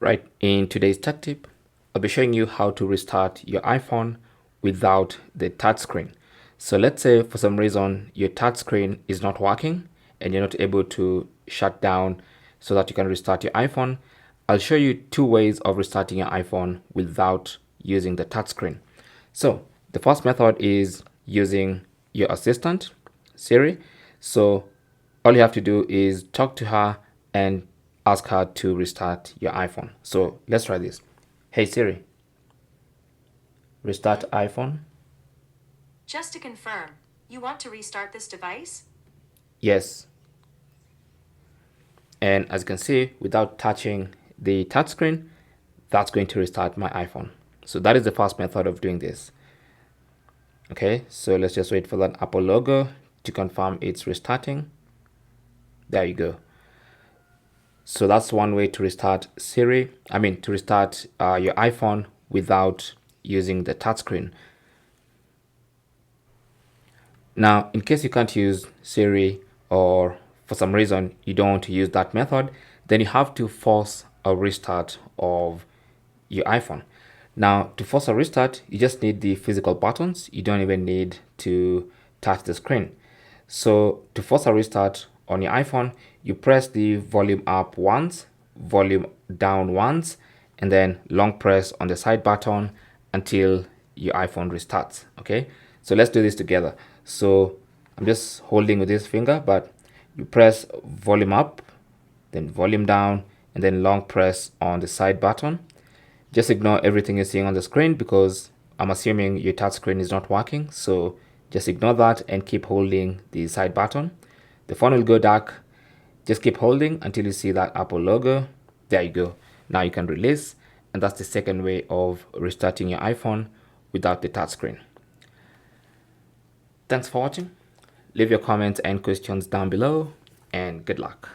Right, in today's tech tip, I'll be showing you how to restart your iPhone without the touch screen. So let's say for some reason your touch screen is not working and you're not able to shut down so that you can restart your iPhone. I'll show you two ways of restarting your iPhone without using the touch screen. So the first method is using your assistant, Siri. So all you have to do is talk to her and ask her to restart your iPhone. So let's try this. Hey Siri, restart iPhone. Just to confirm, you want to restart this device? Yes. And as you can see, without touching the touchscreen, that's going to restart my iPhone. So that is the first method of doing this. Okay, so let's just wait for that Apple logo to confirm it's restarting. There you go. So that's one way to restart to restart your iPhone without using the touchscreen. Now, in case you can't use Siri or for some reason you don't want to use that method, then you have to force a restart of your iPhone. Now, to force a restart, you just need the physical buttons. You don't even need to touch the screen. So to force a restart on your iPhone, you press the volume up once, volume down once, and then long press on the side button until your iPhone restarts. Okay, so let's do this together. So I'm just holding with this finger, but you press volume up, then volume down, and then long press on the side button. Just ignore everything you're seeing on the screen because I'm assuming your touch screen is not working. So just ignore that and keep holding the side button. The phone will go dark. Just keep holding until you see that Apple logo. There you go. Now you can release. And that's the second way of restarting your iPhone without the touch screen. Thanks for watching. Leave your comments and questions down below and good luck.